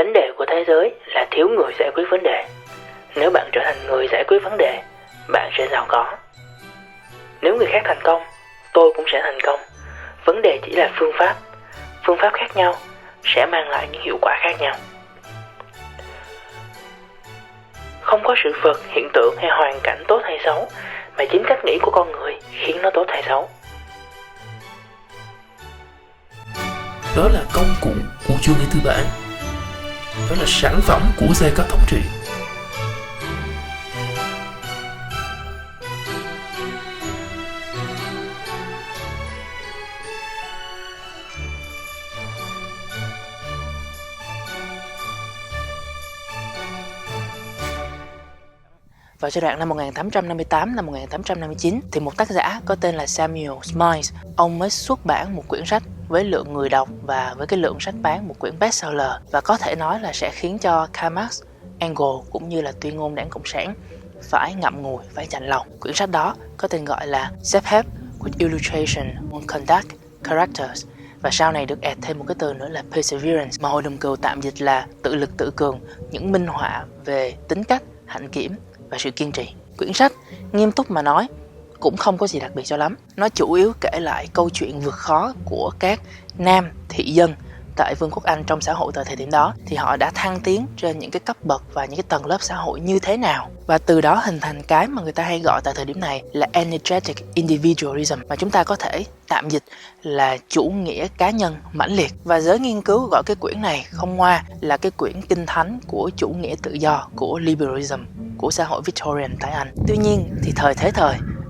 Vấn đề của thế giới là thiếu người giải quyết vấn đề. Nếu bạn trở thành người giải quyết vấn đề, bạn sẽ giàu có. Nếu người khác thành công, tôi cũng sẽ thành công. Vấn đề chỉ là phương pháp. Phương pháp khác nhau sẽ mang lại những hiệu quả khác nhau. Không có sự vật, hiện tượng hay hoàn cảnh tốt hay xấu, mà chính cách nghĩ của con người khiến nó tốt hay xấu. Đó là công cụ của chủ nghĩa tư bản. Đó là sản phẩm của giai cấp thống trị. Vào giai đoạn năm 1858 năm 1859 thì một tác giả có tên là Samuel Smiles, ông mới xuất bản một quyển sách với lượng người đọc và với cái lượng sách bán một quyển bestseller, và có thể nói là sẽ khiến cho Karl Marx, Engels cũng như là tuyên ngôn Đảng Cộng sản phải ngậm ngùi, phải chạnh lòng. Quyển sách đó có tên gọi là Self-Help with Illustration on Conduct Characters, và sau này được add thêm một cái từ nữa là Perseverance, mà Hội đồng Cừu tạm dịch là tự lực tự cường, những minh họa về tính cách, hạnh kiểm và sự kiên trì. Quyển sách nghiêm túc mà nói cũng không có gì đặc biệt cho lắm. Nó chủ yếu kể lại câu chuyện vượt khó của các nam thị dân tại Vương quốc Anh trong xã hội tại thời điểm đó, thì họ đã thăng tiến trên những cái cấp bậc và những cái tầng lớp xã hội như thế nào, và từ đó hình thành cái mà người ta hay gọi tại thời điểm này là energetic individualism, mà chúng ta có thể tạm dịch là chủ nghĩa cá nhân mãnh liệt. Và giới nghiên cứu gọi cái quyển này không ngoa là cái quyển kinh thánh của chủ nghĩa tự do, của liberalism, của xã hội Victorian tại Anh. Tuy nhiên thì thời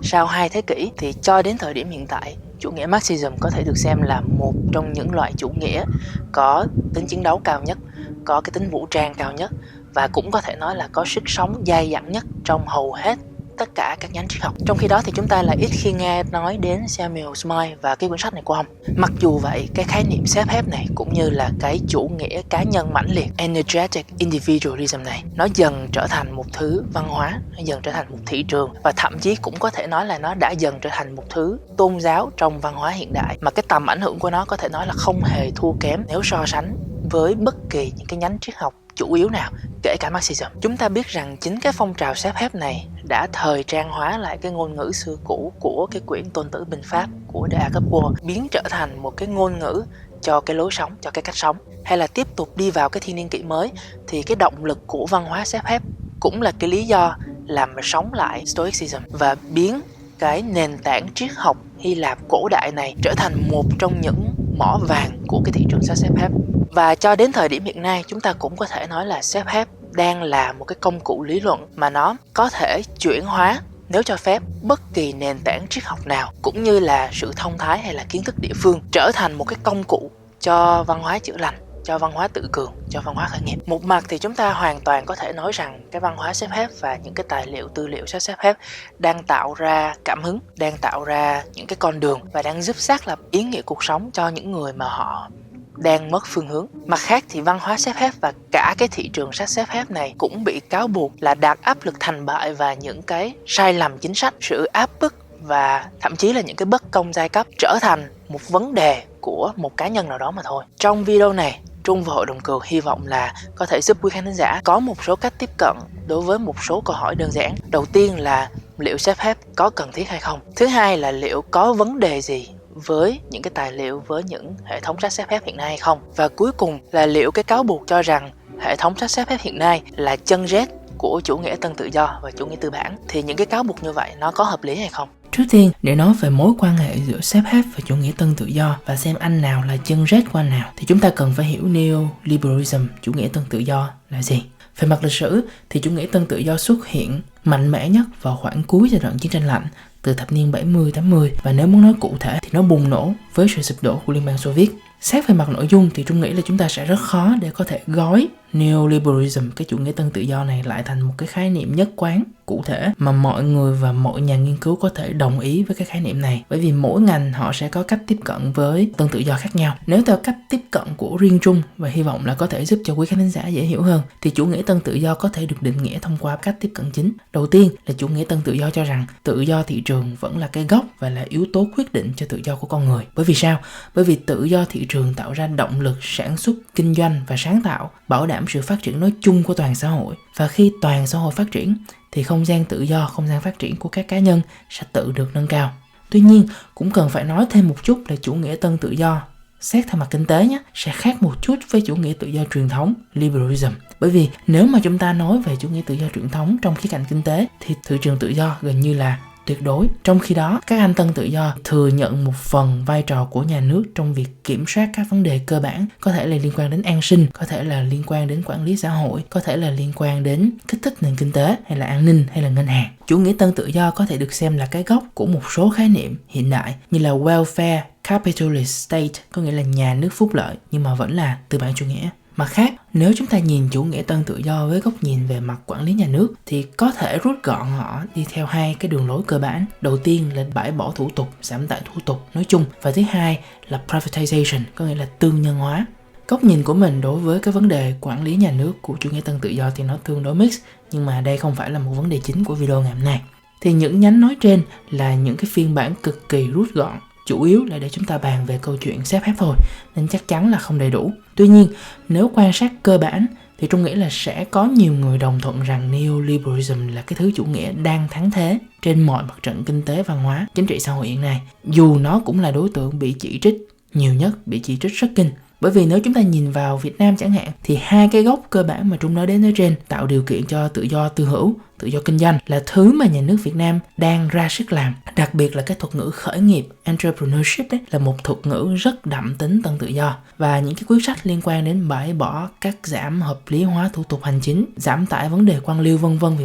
sau 2 thế kỷ thì cho đến thời điểm hiện tại, chủ nghĩa Marxism có thể được xem là một trong những loại chủ nghĩa có tính chiến đấu cao nhất, có cái tính vũ trang cao nhất, và cũng có thể nói là có sức sống dai dẳng nhất trong hầu hết tất cả các nhánh triết học. Trong khi đó thì chúng ta lại ít khi nghe nói đến Samuel Smiles và cái quyển sách này của ông. Mặc dù vậy, cái khái niệm self-help này cũng như là cái chủ nghĩa cá nhân mãnh liệt, energetic individualism này, nó dần trở thành một thứ văn hóa, nó dần trở thành một thị trường, và thậm chí cũng có thể nói là nó đã dần trở thành một thứ tôn giáo trong văn hóa hiện đại, mà cái tầm ảnh hưởng của nó có thể nói là không hề thua kém nếu so sánh với bất kỳ những cái nhánh triết học chủ yếu nào, kể cả Marxism. Chúng ta biết rằng chính cái phong trào self-help này đã thời trang hóa lại cái ngôn ngữ xưa cũ của cái quyển Tôn Tử Binh Pháp của De Agapua, biến trở thành một cái ngôn ngữ cho cái lối sống, cho cái cách sống. Hay là tiếp tục đi vào cái thiên niên kỷ mới, thì cái động lực của văn hóa self-help cũng là cái lý do làm sống lại Stoicism và biến cái nền tảng triết học Hy Lạp cổ đại này trở thành một trong những mỏ vàng của cái thị trường self-help. Và cho đến thời điểm hiện nay, chúng ta cũng có thể nói là self-help đang là một cái công cụ lý luận mà nó có thể chuyển hóa, nếu cho phép, bất kỳ nền tảng triết học nào cũng như là sự thông thái hay là kiến thức địa phương trở thành một cái công cụ cho văn hóa chữa lành, cho văn hóa tự cường, cho văn hóa khởi nghiệp. Một mặt thì chúng ta hoàn toàn có thể nói rằng cái văn hóa self-help và những cái tài liệu tư liệu self-help đang tạo ra cảm hứng, đang tạo ra những cái con đường và đang giúp xác lập ý nghĩa cuộc sống cho những người mà họ đang mất phương hướng. Mặt khác thì văn hóa self-help và cả cái thị trường sách self-help này cũng bị cáo buộc là đặt áp lực thành bại và những cái sai lầm chính sách, sự áp bức và thậm chí là những cái bất công giai cấp trở thành một vấn đề của một cá nhân nào đó mà thôi. Trong video này, Trung và Hội đồng Cừu hy vọng là có thể giúp quý khán thính giả có một số cách tiếp cận đối với một số câu hỏi đơn giản. Đầu tiên là liệu self-help có cần thiết hay không? Thứ hai là liệu có vấn đề gì với những cái tài liệu, với những hệ thống sách self-help hiện nay hay không? Và cuối cùng là liệu cái cáo buộc cho rằng hệ thống sách self-help hiện nay là chân rết của chủ nghĩa tân tự do và chủ nghĩa tư bản, thì những cái cáo buộc như vậy nó có hợp lý hay không? Trước tiên, để nói về mối quan hệ giữa self-help và chủ nghĩa tân tự do và xem anh nào là chân rết của anh nào, thì chúng ta cần phải hiểu neoliberalism, chủ nghĩa tân tự do là gì. Về mặt lịch sử thì chủ nghĩa tân tự do xuất hiện mạnh mẽ nhất vào khoảng cuối giai đoạn chiến tranh lạnh, từ thập niên 70-80, và nếu muốn nói cụ thể thì nó bùng nổ với sự sụp đổ của Liên bang Xô Viết. Xét về mặt nội dung thì Trung nghĩ là chúng ta sẽ rất khó để có thể gói neoliberalism, cái chủ nghĩa tân tự do này, lại thành một cái khái niệm nhất quán cụ thể mà mọi người và mọi nhà nghiên cứu có thể đồng ý với cái khái niệm này, bởi vì mỗi ngành họ sẽ có cách tiếp cận với tân tự do khác nhau. Nếu theo cách tiếp cận của riêng Trung, và hy vọng là có thể giúp cho quý khán giả dễ hiểu hơn, thì chủ nghĩa tân tự do có thể được định nghĩa thông qua cách tiếp cận chính. Đầu tiên là chủ nghĩa tân tự do cho rằng tự do thị trường vẫn là cái gốc và là yếu tố quyết định cho tự do của con người. Bởi vì sao? Bởi vì tự do thị trường tạo ra động lực sản xuất, kinh doanh và sáng tạo, bảo đảm sự phát triển nói chung của toàn xã hội. Và khi toàn xã hội phát triển thì không gian tự do, không gian phát triển của các cá nhân sẽ tự được nâng cao. Tuy nhiên, cũng cần phải nói thêm một chút là chủ nghĩa tân tự do, xét theo mặt kinh tế nhé, sẽ khác một chút với chủ nghĩa tự do truyền thống, liberalism. Bởi vì nếu mà chúng ta nói về chủ nghĩa tự do truyền thống trong khía cạnh kinh tế thì thị trường tự do gần như là tuyệt đối. Trong khi đó, các anh tân tự do thừa nhận một phần vai trò của nhà nước trong việc kiểm soát các vấn đề cơ bản, có thể là liên quan đến an sinh, có thể là liên quan đến quản lý xã hội, có thể là liên quan đến kích thích nền kinh tế, hay là an ninh, hay là ngân hàng. Chủ nghĩa tân tự do có thể được xem là cái gốc của một số khái niệm hiện đại như là welfare capitalist state, có nghĩa là nhà nước phúc lợi, nhưng mà vẫn là tư bản chủ nghĩa. Mặt khác, nếu chúng ta nhìn chủ nghĩa tân tự do với góc nhìn về mặt quản lý nhà nước thì có thể rút gọn họ đi theo hai cái đường lối cơ bản. Đầu tiên là bãi bỏ thủ tục, giảm tải thủ tục nói chung, và thứ hai là privatization, có nghĩa là tư nhân hóa. Góc nhìn của mình đối với cái vấn đề quản lý nhà nước của chủ nghĩa tân tự do thì nó tương đối mix, nhưng mà đây không phải là một vấn đề chính của video ngày hôm nay. Thì những nhánh nói trên là những cái phiên bản cực kỳ rút gọn, chủ yếu là để chúng ta bàn về câu chuyện xếp hép thôi, nên chắc chắn là không đầy đủ. Tuy nhiên, nếu quan sát cơ bản thì Trung nghĩ là sẽ có nhiều người đồng thuận rằng neoliberalism là cái thứ chủ nghĩa đang thắng thế trên mọi mặt trận kinh tế, văn hóa, chính trị xã hội hiện nay. Dù nó cũng là đối tượng bị chỉ trích nhiều nhất, bị chỉ trích rất kinh. Bởi vì nếu chúng ta nhìn vào Việt Nam chẳng hạn thì hai cái gốc cơ bản mà Trung nói đến ở trên, tạo điều kiện cho tự do tư hữu, tự do kinh doanh, là thứ mà nhà nước Việt Nam đang ra sức làm. Đặc biệt là cái thuật ngữ khởi nghiệp, entrepreneurship đấy, là một thuật ngữ rất đậm tính tân tự do. Và những cái quyết sách liên quan đến bãi bỏ, cắt giảm, hợp lý hóa thủ tục hành chính, giảm tải vấn đề quan liêu vân vân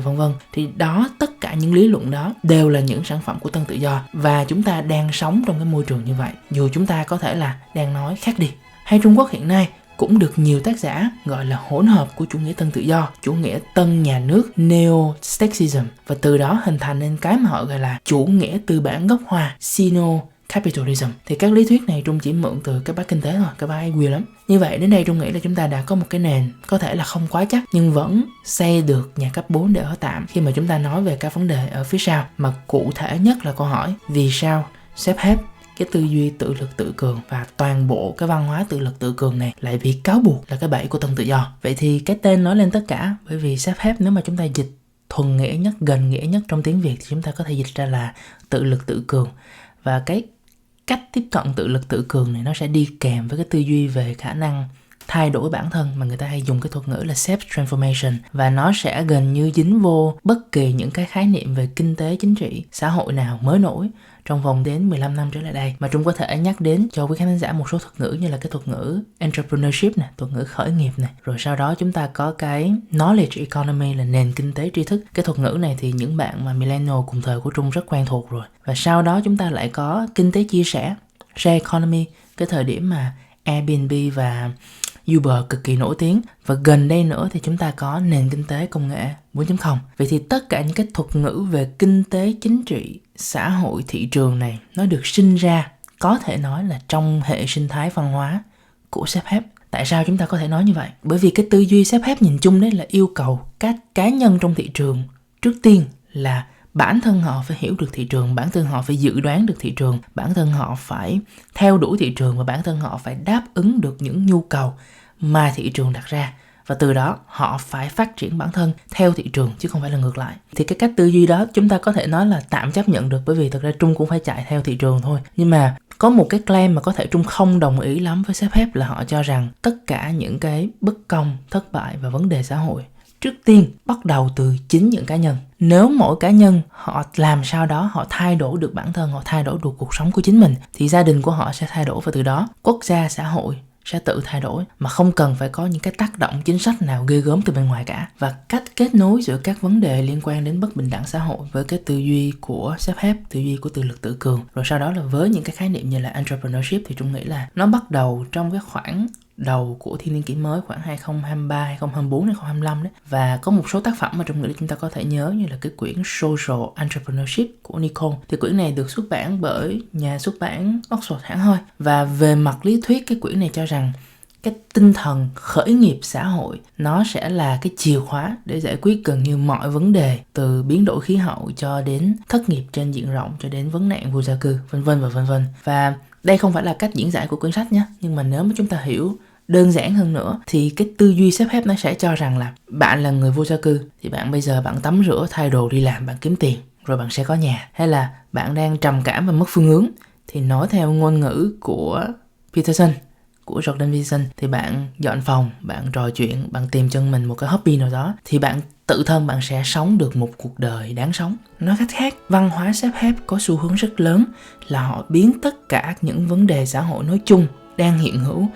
thì đó, tất cả những lý luận đó đều là những sản phẩm của tân tự do. Và chúng ta đang sống trong cái môi trường như vậy, dù chúng ta có thể là đang nói khác đi. Hay Trung Quốc hiện nay cũng được nhiều tác giả gọi là hỗn hợp của chủ nghĩa tân tự do, chủ nghĩa tân nhà nước, neo-Statism, và từ đó hình thành nên cái mà họ gọi là chủ nghĩa tư bản gốc Hoa, Sino-Capitalism. Thì các lý thuyết này Trung chỉ mượn từ các bác kinh tế thôi, các bác ấy weird lắm. Như vậy đến đây Trung nghĩ là chúng ta đã có một cái nền có thể là không quá chắc nhưng vẫn xây được nhà cấp 4 để ở tạm khi mà chúng ta nói về các vấn đề ở phía sau. Mà cụ thể nhất là câu hỏi vì sao xếp hết cái tư duy tự lực tự cường và toàn bộ cái văn hóa tự lực tự cường này lại bị cáo buộc là cái bẫy của tân tự do. Vậy thì cái tên nói lên tất cả, bởi vì sắp hết nếu mà chúng ta dịch thuần nghĩa nhất, gần nghĩa nhất trong tiếng Việt thì chúng ta có thể dịch ra là tự lực tự cường. Và cái cách tiếp cận tự lực tự cường này nó sẽ đi kèm với cái tư duy về khả năng thay đổi bản thân mà người ta hay dùng cái thuật ngữ là self-transformation, và nó sẽ gần như dính vô bất kỳ những cái khái niệm về kinh tế, chính trị, xã hội nào mới nổi trong vòng đến 15 năm trở lại đây. Mà Trung có thể nhắc đến cho quý khán giả một số thuật ngữ như là cái thuật ngữ entrepreneurship này, thuật ngữ khởi nghiệp này. Rồi sau đó chúng ta có cái knowledge economy là nền kinh tế tri thức. Cái thuật ngữ này thì những bạn mà millennial cùng thời của Trung rất quen thuộc rồi. Và sau đó chúng ta lại có kinh tế chia sẻ, share economy, cái thời điểm mà Airbnb và Uber cực kỳ nổi tiếng. Và gần đây nữa thì chúng ta có nền kinh tế công nghệ 4.0. Vậy thì tất cả những cái thuật ngữ về kinh tế, chính trị, xã hội, thị trường này nó được sinh ra, có thể nói là trong hệ sinh thái văn hóa của sếp hép. Tại sao chúng ta có thể nói như vậy? Bởi vì cái tư duy sếp hép nhìn chung đấy là yêu cầu các cá nhân trong thị trường trước tiên là bản thân họ phải hiểu được thị trường, bản thân họ phải dự đoán được thị trường, bản thân họ phải theo đuổi thị trường và bản thân họ phải đáp ứng được những nhu cầu mà thị trường đặt ra. Và từ đó họ phải phát triển bản thân theo thị trường chứ không phải là ngược lại. Thì cái cách tư duy đó chúng ta có thể nói là tạm chấp nhận được, bởi vì thực ra Trung cũng phải chạy theo thị trường thôi. Nhưng mà có một cái claim mà có thể Trung không đồng ý lắm với sếp hép là họ cho rằng tất cả những cái bất công, thất bại và vấn đề xã hội trước tiên bắt đầu từ chính những cá nhân. Nếu mỗi cá nhân họ làm sao đó họ thay đổi được bản thân, họ thay đổi được cuộc sống của chính mình thì gia đình của họ sẽ thay đổi, và từ đó quốc gia, xã hội sẽ tự thay đổi mà không cần phải có những cái tác động chính sách nào ghê gớm từ bên ngoài cả. Và cách kết nối giữa các vấn đề liên quan đến bất bình đẳng xã hội với cái tư duy của sếp hép, tư duy của tự lực tự cường, rồi sau đó là với những cái khái niệm như là entrepreneurship, thì Trung nghĩ là nó bắt đầu trong cái khoảng đầu của thiên niên kỷ mới, khoảng 2023, 2024, 2025 đấy. Và có một số tác phẩm mà Trung nghĩ chúng ta có thể nhớ như là cái quyển Social Entrepreneurship của Nicole. Thì quyển này được xuất bản bởi nhà xuất bản Oxford hẳn hoi. Và về mặt lý thuyết, cái quyển này cho rằng cái tinh thần khởi nghiệp xã hội nó sẽ là cái chìa khóa để giải quyết gần như mọi vấn đề, từ biến đổi khí hậu cho đến thất nghiệp trên diện rộng, cho đến vấn nạn vô gia cư, vân vân và vân vân. Và Đây không phải là cách diễn giải của quyển sách nhé, nhưng mà nếu mà chúng ta hiểu đơn giản hơn nữa thì cái tư duy xếp phép nó sẽ cho rằng là bạn là người vô gia cư, thì bạn bây giờ bạn tắm rửa, thay đồ, đi làm, bạn kiếm tiền, rồi bạn sẽ có nhà. Hay là bạn đang trầm cảm và mất phương hướng, thì nói theo ngôn ngữ của Peterson, của Jordan Peterson, thì bạn dọn phòng, bạn trò chuyện, bạn tìm cho mình một cái hobby nào đó, thì bạn tự thân bạn sẽ sống được một cuộc đời đáng sống. Nói cách khác, văn hóa xếp phép có xu hướng rất lớn là họ biến tất cả những vấn đề xã hội nói chung đang hiện hữu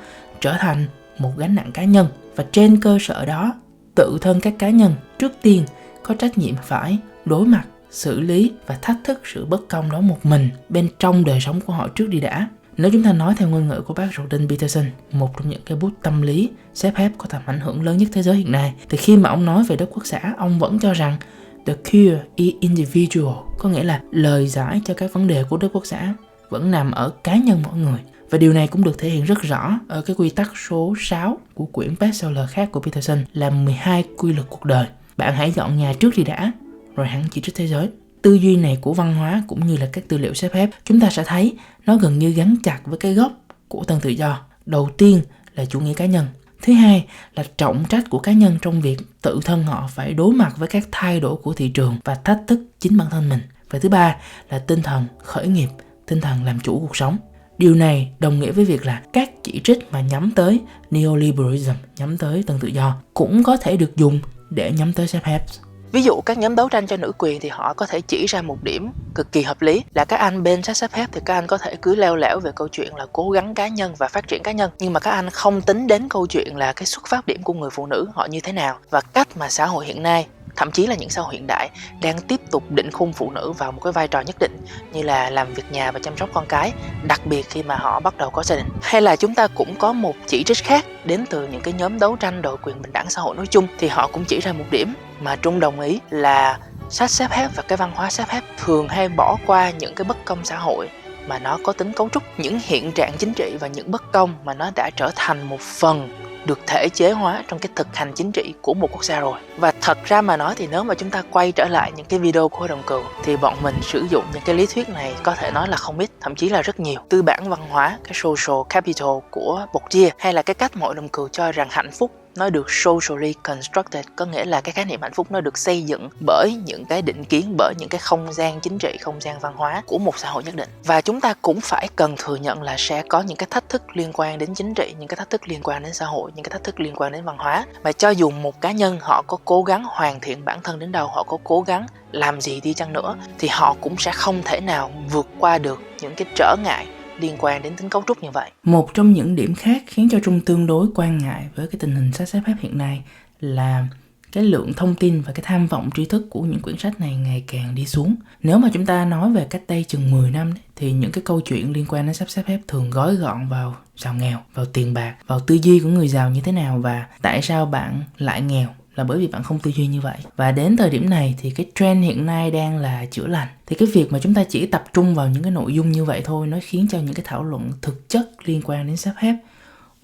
trở thành một gánh nặng cá nhân, và trên cơ sở đó tự thân các cá nhân trước tiên có trách nhiệm phải đối mặt, xử lý và thách thức sự bất công đó một mình bên trong đời sống của họ trước đi đã. Nếu chúng ta nói theo ngôn ngữ của bác Jordan Peterson, một trong những cái bút tâm lý xếp phép có tầm ảnh hưởng lớn nhất thế giới hiện nay, thì khi mà ông nói về Đức Quốc xã, ông vẫn cho rằng the cure is individual, có nghĩa là lời giải cho các vấn đề của Đức Quốc xã vẫn nằm ở cá nhân mỗi người. Và điều này cũng được thể hiện rất rõ ở cái quy tắc số 6 của quyển bestseller khác của Peterson là 12 quy luật cuộc đời. Bạn hãy dọn nhà trước đi đã, rồi hẳn chỉ trích thế giới. Tư duy này của văn hóa cũng như là các tư liệu xếp phép, chúng ta sẽ thấy nó gần như gắn chặt với cái gốc của tân tự do. Đầu tiên là chủ nghĩa cá nhân. Thứ hai là trọng trách của cá nhân trong việc tự thân họ phải đối mặt với các thay đổi của thị trường và thách thức chính bản thân mình. Và thứ ba là tinh thần khởi nghiệp, tinh thần làm chủ cuộc sống. Điều này đồng nghĩa với việc là các chỉ trích mà nhắm tới neoliberalism, nhắm tới tân tự do cũng có thể được dùng để nhắm tới xếp phép. Ví dụ các nhóm đấu tranh cho nữ quyền thì họ có thể chỉ ra một điểm cực kỳ hợp lý là các anh bên sách xếp phép thì các anh có thể cứ leo lẻo về câu chuyện là cố gắng cá nhân và phát triển cá nhân, nhưng mà các anh không tính đến câu chuyện là cái xuất phát điểm của người phụ nữ họ như thế nào và cách mà xã hội hiện nay, thậm chí là những xã hội hiện đại đang tiếp tục định khung phụ nữ vào một cái vai trò nhất định như là làm việc nhà và chăm sóc con cái, đặc biệt khi mà họ bắt đầu có gia đình. Hay là chúng ta cũng có một chỉ trích khác đến từ những cái nhóm đấu tranh đòi quyền bình đẳng xã hội nói chung, thì họ cũng chỉ ra một điểm mà Trung đồng ý là sách xếp phép và cái văn hóa xếp phép thường hay bỏ qua những cái bất công xã hội mà nó có tính cấu trúc, những hiện trạng chính trị và những bất công mà nó đã trở thành một phần được thể chế hóa trong cái thực hành chính trị của một quốc gia rồi. Và thật ra mà nói thì nếu mà chúng ta quay trở lại những cái video của Hội đồng Cừu thì bọn mình sử dụng những cái lý thuyết này có thể nói là không ít, thậm chí là rất nhiều. Tư bản văn hóa, cái social capital của Bourdieu, hay là cái cách mà Hội đồng Cừu cho rằng hạnh phúc nó được socially constructed, có nghĩa là cái khái niệm hạnh phúc nó được xây dựng bởi những cái định kiến, bởi những cái không gian chính trị, không gian văn hóa của một xã hội nhất định. Và chúng ta cũng phải cần thừa nhận là sẽ có những cái thách thức liên quan đến chính trị, những cái thách thức liên quan đến xã hội, những cái thách thức liên quan đến văn hóa, mà cho dù một cá nhân họ có cố gắng hoàn thiện bản thân đến đâu, họ có cố gắng làm gì đi chăng nữa, thì họ cũng sẽ không thể nào vượt qua được những cái trở ngại liên quan đến tính cấu trúc như vậy. Một trong những điểm khác khiến cho Trung tương đối quan ngại với cái tình hình sách xếp phép hiện nay là cái lượng thông tin và cái tham vọng tri thức của những quyển sách này ngày càng đi xuống. Nếu mà chúng ta nói về cách đây chừng 10 năm thì những cái câu chuyện liên quan đến sách xếp phép thường gói gọn vào giàu nghèo, vào tiền bạc, vào tư duy của người giàu như thế nào và tại sao bạn lại nghèo, là bởi vì bạn không tư duy như vậy. Và đến thời điểm này thì cái trend hiện nay đang là chữa lành. Thì cái việc mà chúng ta chỉ tập trung vào những cái nội dung như vậy thôi, nó khiến cho những cái thảo luận thực chất liên quan đến xếp phép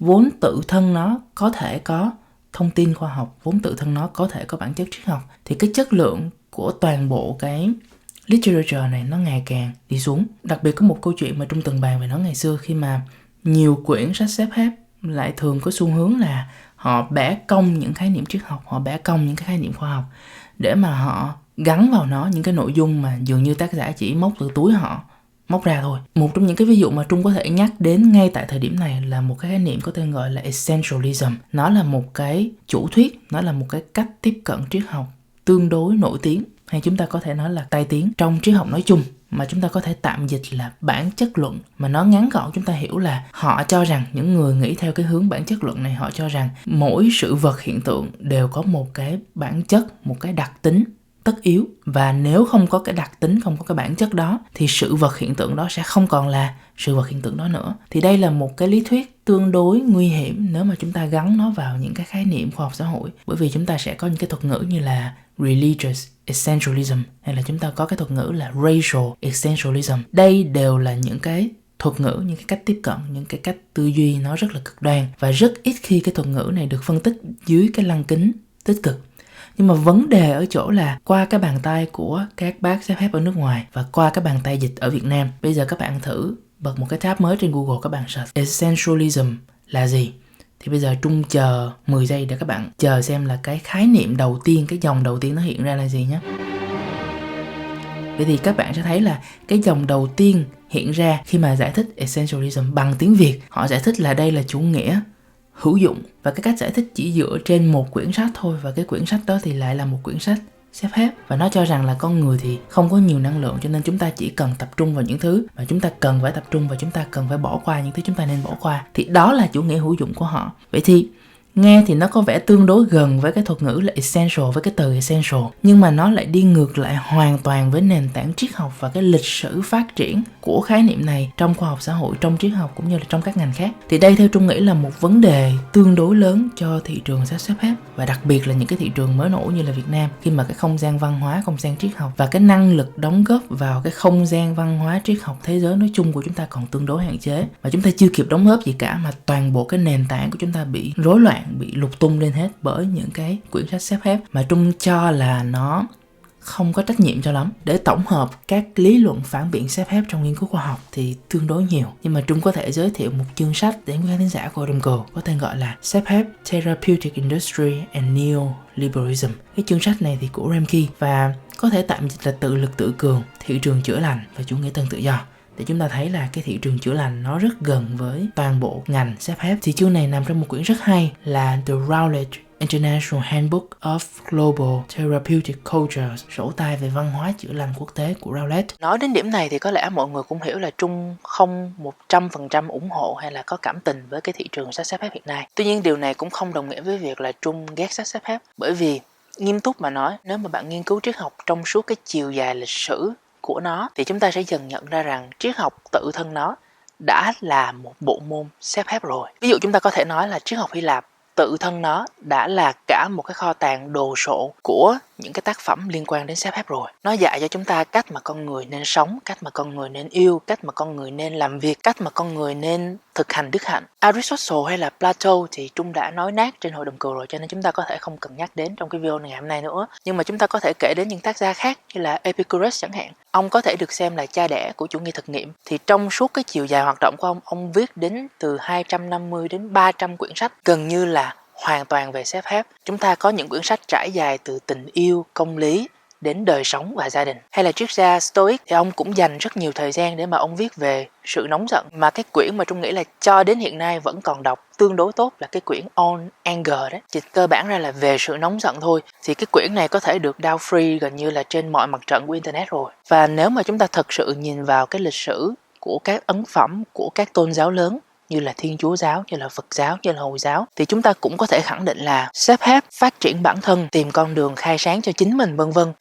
vốn tự thân nó có thể có thông tin khoa học, vốn tự thân nó có thể có bản chất triết học, thì cái chất lượng của toàn bộ cái literature này nó ngày càng đi xuống. Đặc biệt có một câu chuyện mà Trung từng bàn về nó ngày xưa, khi mà nhiều quyển sách xếp phép lại thường có xu hướng là họ bẻ cong những khái niệm triết học, họ bẻ cong những cái khái niệm khoa học để mà họ gắn vào nó những cái nội dung mà dường như tác giả chỉ móc từ túi họ móc ra thôi. Một trong những cái ví dụ mà Trung có thể nhắc đến ngay tại thời điểm này là một cái khái niệm có tên gọi là essentialism. Nó là một cái chủ thuyết, nó là một cái cách tiếp cận triết học tương đối nổi tiếng, hay chúng ta có thể nói là tai tiếng trong triết học nói chung, mà chúng ta có thể tạm dịch là bản chất luận. Mà nó ngắn gọn chúng ta hiểu là họ cho rằng, những người nghĩ theo cái hướng bản chất luận này, họ cho rằng mỗi sự vật hiện tượng đều có một cái bản chất, một cái đặc tính tất yếu, và nếu không có cái đặc tính, không có cái bản chất đó thì sự vật hiện tượng đó sẽ không còn là sự vật hiện tượng đó nữa. Thì đây là một cái lý thuyết tương đối nguy hiểm nếu mà chúng ta gắn nó vào những cái khái niệm khoa học xã hội, bởi vì chúng ta sẽ có những cái thuật ngữ như là religious essentialism, hay là chúng ta có cái thuật ngữ là racial essentialism. Đây đều là những cái thuật ngữ, những cái cách tiếp cận, những cái cách tư duy nó rất là cực đoan, và rất ít khi cái thuật ngữ này được phân tích dưới cái lăng kính tích cực. Nhưng mà vấn đề ở chỗ là qua cái bàn tay của các bác xếp phép ở nước ngoài và qua cái bàn tay dịch ở Việt Nam, bây giờ các bạn thử bật một cái tab mới trên Google, các bạn search Essentialism là gì. Thì bây giờ Trung chờ 10 giây để các bạn chờ xem là cái khái niệm đầu tiên, cái dòng đầu tiên nó hiện ra là gì nhé. Vậy thì các bạn sẽ thấy là cái dòng đầu tiên hiện ra khi mà giải thích Essentialism bằng tiếng Việt, họ giải thích là đây là chủ nghĩa hữu dụng, và cái cách giải thích chỉ dựa trên một quyển sách thôi, và cái quyển sách đó thì lại là một quyển sách xếp hết, và nó cho rằng là con người thì không có nhiều năng lượng, cho nên chúng ta chỉ cần tập trung vào những thứ mà chúng ta cần phải tập trung, và chúng ta cần phải bỏ qua những thứ chúng ta nên bỏ qua. Thì đó là chủ nghĩa hữu dụng của họ. Vậy thì nghe thì nó có vẻ tương đối gần với cái thuật ngữ là essential, với cái từ essential, nhưng mà nó lại đi ngược lại hoàn toàn với nền tảng triết học và cái lịch sử phát triển của khái niệm này trong khoa học xã hội, trong triết học cũng như là trong các ngành khác. Thì đây theo Trung nghĩ là một vấn đề tương đối lớn cho thị trường sách xếp hết, và đặc biệt là những cái thị trường mới nổi như là Việt Nam, khi mà cái không gian văn hóa, không gian triết học và cái năng lực đóng góp vào cái không gian văn hóa triết học thế giới nói chung của chúng ta còn tương đối hạn chế, và chúng ta chưa kịp đóng góp gì cả mà toàn bộ cái nền tảng của chúng ta bị rối loạn, bị lục tung lên hết bởi những cái quyển sách xếp hết mà Trung cho là nó không có trách nhiệm cho lắm. Để tổng hợp các lý luận phản biện xếp hết trong nghiên cứu khoa học thì tương đối nhiều, nhưng mà Trung có thể giới thiệu một chương sách đến quý khán giả của Rumco có tên gọi là Xếp hết Therapeutic Industry and Neoliberalism. Cái chương sách này thì của Remke, và có thể tạm dịch là Tự lực tự cường, thị trường chữa lành và chủ nghĩa tân tự do. Để chúng ta thấy là cái thị trường chữa lành nó rất gần với toàn bộ ngành xếp hết. Thì chương này nằm trong một quyển rất hay là The Routledge International Handbook of Global Therapeutic Cultures, sổ tay về văn hóa chữa lành quốc tế của Routledge. Nói đến điểm này thì có lẽ mọi người cũng hiểu là Trung không 100% ủng hộ hay là có cảm tình với cái thị trường sách xếp hết hiện nay. Tuy nhiên điều này cũng không đồng nghĩa với việc là Trung ghét sách xếp hết, bởi vì nghiêm túc mà nói, nếu mà bạn nghiên cứu triết học trong suốt cái chiều dài lịch sử của nó thì chúng ta sẽ dần nhận ra rằng triết học tự thân nó đã là một bộ môn xếp hết rồi. Ví dụ chúng ta có thể nói là triết học Hy Lạp tự thân nó đã là cả một cái kho tàng đồ sộ của những cái tác phẩm liên quan đến xếp hết rồi. Nó dạy cho chúng ta cách mà con người nên sống, cách mà con người nên yêu, cách mà con người nên làm việc, cách mà con người nên thực hành đức hạnh. Aristotle hay là Plato thì Trung đã nói nát trên hội đồng cừu rồi, cho nên chúng ta có thể không cần nhắc đến trong cái video này ngày hôm nay nữa. Nhưng mà chúng ta có thể kể đến những tác gia khác như là Epicurus chẳng hạn. Ông có thể được xem là cha đẻ của chủ nghĩa thực nghiệm. Thì trong suốt cái chiều dài hoạt động của ông viết đến từ 250 đến 300 quyển sách, gần như là hoàn toàn về xếp hết. Chúng ta có những quyển sách trải dài từ tình yêu, công lý đến đời sống và gia đình. Hay là triết gia Stoic thì ông cũng dành rất nhiều thời gian để mà ông viết về sự nóng giận. Mà cái quyển mà Trung nghĩ là cho đến hiện nay vẫn còn đọc tương đối tốt là cái quyển On Anger đấy. Dịch cơ bản ra là về sự nóng giận thôi. Thì cái quyển này có thể được download free gần như là trên mọi mặt trận của Internet rồi. Và nếu mà chúng ta thật sự nhìn vào cái lịch sử của các ấn phẩm của các tôn giáo lớn như là Thiên Chúa giáo, như là Phật giáo, như là Hồi giáo, thì chúng ta cũng có thể khẳng định là xếp hết, phát triển bản thân, tìm con đường khai sáng cho chính mình vân vân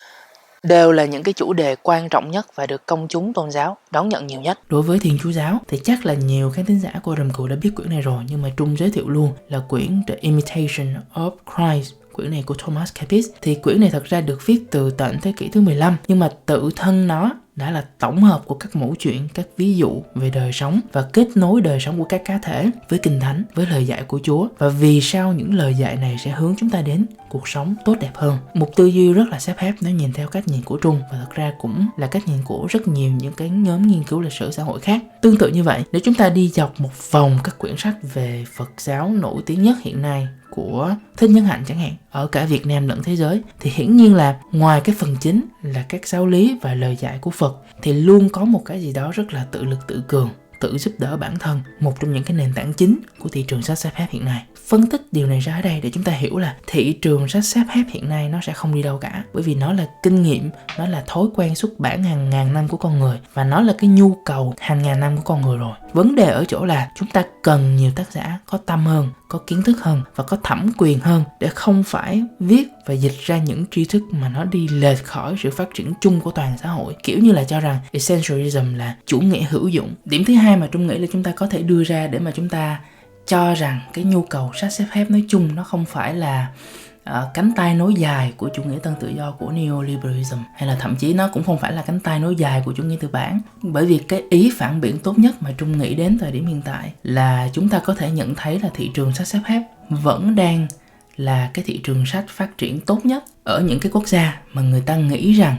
đều là những cái chủ đề quan trọng nhất và được công chúng tôn giáo đón nhận nhiều nhất. Đối với Thiên Chúa giáo thì chắc là nhiều khán thính giả của Rumco đã biết quyển này rồi, nhưng mà Trung giới thiệu luôn là quyển The Imitation of Christ. Quyển này của Thomas Kempis. Thì quyển này thật ra được viết từ tận thế kỷ thứ 15, nhưng mà tự thân nó đã là tổng hợp của các mẫu chuyện, các ví dụ về đời sống và kết nối đời sống của các cá thể với Kinh Thánh, với lời dạy của Chúa, và vì sao những lời dạy này sẽ hướng chúng ta đến cuộc sống tốt đẹp hơn. Một tư duy rất là xếp hết nếu nhìn theo cách nhìn của Trung, và thật ra cũng là cách nhìn của rất nhiều những cái nhóm nghiên cứu lịch sử xã hội khác. Tương tự như vậy, nếu chúng ta đi dọc một vòng các quyển sách về Phật giáo nổi tiếng nhất hiện nay của Thích Nhất Hạnh chẳng hạn, ở cả Việt Nam lẫn thế giới, thì hiển nhiên là ngoài cái phần chính là các giáo lý và lời dạy của Phật thì luôn có một cái gì đó rất là tự lực tự cường, tự giúp đỡ bản thân, một trong những cái nền tảng chính của thị trường sách xếp hết hiện nay. Phân tích điều này ra ở đây để chúng ta hiểu là thị trường sách xếp hết hiện nay nó sẽ không đi đâu cả, bởi vì nó là kinh nghiệm, nó là thói quen xuất bản hàng ngàn năm của con người, và nó là cái nhu cầu hàng ngàn năm của con người rồi. Vấn đề ở chỗ là chúng ta cần nhiều tác giả có tâm hơn, có kiến thức hơn và có thẩm quyền hơn để không phải viết và dịch ra những tri thức mà nó đi lệch khỏi sự phát triển chung của toàn xã hội, kiểu như là cho rằng essentialism là chủ nghĩa hữu dụng. Điểm thứ hai mà Trung nghĩ là chúng ta có thể đưa ra để mà chúng ta cho rằng cái nhu cầu sách xếp hết nói chung nó không phải là cánh tay nối dài của chủ nghĩa tân tự do của neoliberalism, hay là thậm chí nó cũng không phải là cánh tay nối dài của chủ nghĩa tư bản. Bởi vì cái ý phản biện tốt nhất mà Trung nghĩ đến thời điểm hiện tại là chúng ta có thể nhận thấy là thị trường sách xếp hết vẫn đang là cái thị trường sách phát triển tốt nhất ở những cái quốc gia mà người ta nghĩ rằng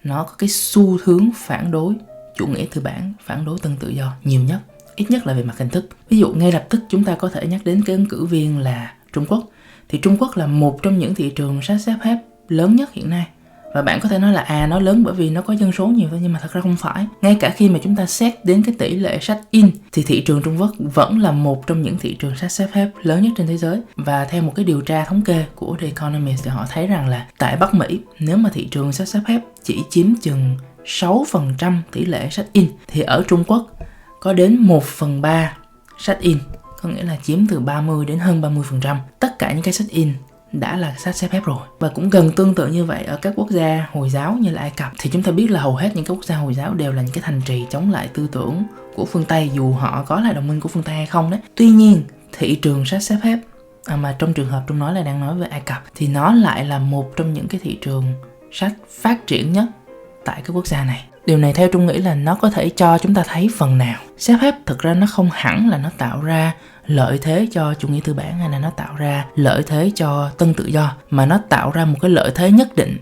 nó có cái xu hướng phản đối chủ nghĩa tư bản, phản đối tân tự do nhiều nhất, ít nhất là về mặt hình thức. Ví dụ ngay lập tức chúng ta có thể nhắc đến cái ứng cử viên là Trung Quốc. Thì Trung Quốc là một trong những thị trường sách xếp hép lớn nhất hiện nay. Và bạn có thể nói là nó lớn bởi vì nó có dân số nhiều thôi, nhưng mà thật ra không phải. Ngay cả khi mà chúng ta xét đến cái tỷ lệ sách in thì thị trường Trung Quốc vẫn là một trong những thị trường sách xếp hép lớn nhất trên thế giới. Và theo một cái điều tra thống kê của The Economist thì họ thấy rằng là tại Bắc Mỹ, nếu mà thị trường sách xếp hép chỉ chiếm chừng 6% tỷ lệ sách in, thì ở Trung Quốc có đến 1/3 sách in, có nghĩa là chiếm từ 30 đến hơn 30%. Tất cả những cái sách in đã là sách xếp hép rồi. Và cũng gần tương tự như vậy ở các quốc gia Hồi giáo như là Ai Cập. Thì chúng ta biết là hầu hết những cái quốc gia Hồi giáo đều là những cái thành trì chống lại tư tưởng của phương Tây, dù họ có là đồng minh của phương Tây hay không đấy. Tuy nhiên thị trường sách xếp hép mà trong trường hợp Trung nói là đang nói về Ai Cập, thì nó lại là một trong những cái thị trường sách phát triển nhất tại các quốc gia này. Điều này theo Trung nghĩ là nó có thể cho chúng ta thấy phần nào xếp hép thực ra nó không hẳn là nó tạo ra lợi thế cho chủ nghĩa tư bản hay là nó tạo ra lợi thế cho tân tự do, mà nó tạo ra một cái lợi thế nhất định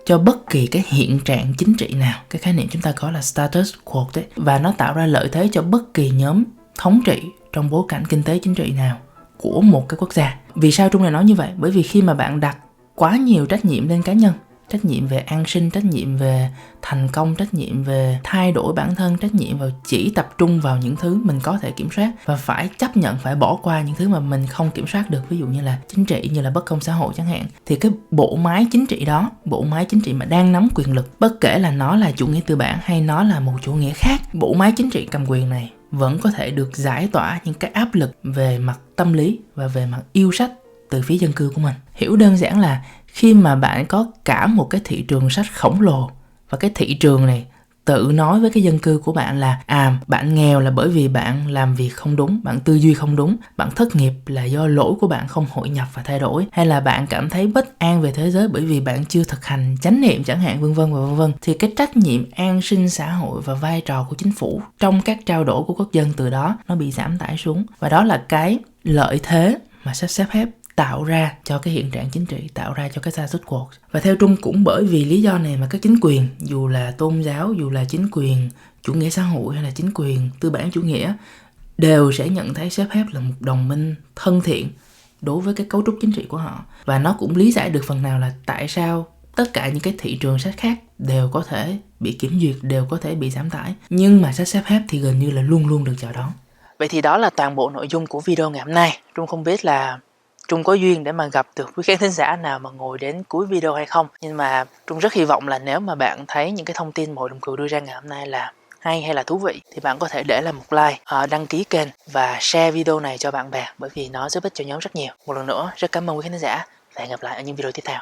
cho bất kỳ cái hiện trạng chính trị nào. Cái khái niệm chúng ta có là status quo đấy. Và nó tạo ra lợi thế cho bất kỳ nhóm thống trị trong bối cảnh kinh tế chính trị nào của một cái quốc gia. Vì sao Trung lại nói như vậy? Bởi vì khi mà bạn đặt quá nhiều trách nhiệm lên cá nhân, trách nhiệm về an sinh, trách nhiệm về thành công, trách nhiệm về thay đổi bản thân, trách nhiệm vào chỉ tập trung vào những thứ mình có thể kiểm soát và phải chấp nhận, phải bỏ qua những thứ mà mình không kiểm soát được, ví dụ như là chính trị, như là bất công xã hội chẳng hạn, thì cái bộ máy chính trị đó, bộ máy chính trị mà đang nắm quyền lực, bất kể là nó là chủ nghĩa tư bản hay nó là một chủ nghĩa khác, bộ máy chính trị cầm quyền này vẫn có thể được giải tỏa những cái áp lực về mặt tâm lý và về mặt yêu sách từ phía dân cư của mình. Hiểu đơn giản là khi mà bạn có cả một cái thị trường sách khổng lồ và cái thị trường này tự nói với cái dân cư của bạn là bạn nghèo là bởi vì bạn làm việc không đúng, bạn tư duy không đúng, bạn thất nghiệp là do lỗi của bạn không hội nhập và thay đổi, hay là bạn cảm thấy bất an về thế giới bởi vì bạn chưa thực hành chánh niệm chẳng hạn, vân vân và vân vân, thì cái trách nhiệm an sinh xã hội và vai trò của chính phủ trong các trao đổi của quốc dân từ đó nó bị giảm tải xuống. Và đó là cái lợi thế mà sách xếp hép tạo ra cho cái hiện trạng chính trị, tạo ra cho cái status quo. Và theo Trung cũng bởi vì lý do này mà các chính quyền, dù là tôn giáo, dù là chính quyền chủ nghĩa xã hội hay là chính quyền tư bản chủ nghĩa, đều sẽ nhận thấy xếp hép là một đồng minh thân thiện đối với cái cấu trúc chính trị của họ. Và nó cũng lý giải được phần nào là tại sao tất cả những cái thị trường sách khác đều có thể bị kiểm duyệt, đều có thể bị giảm tải, nhưng mà sách xếp hép thì gần như là luôn luôn được chào đón. Vậy thì đó là toàn bộ nội dung của video ngày hôm nay. Trung không biết là Trung có duyên để mà gặp được quý khán thính giả nào mà ngồi đến cuối video hay không. Nhưng mà Trung rất hy vọng là nếu mà bạn thấy những cái thông tin mà Hội đồng Cừu đưa ra ngày hôm nay là hay hay là thú vị, thì bạn có thể để lại một like, đăng ký kênh và share video này cho bạn bè, bởi vì nó giúp ích cho nhóm rất nhiều. Một lần nữa, rất cảm ơn quý khán thính giả và hẹn gặp lại ở những video tiếp theo.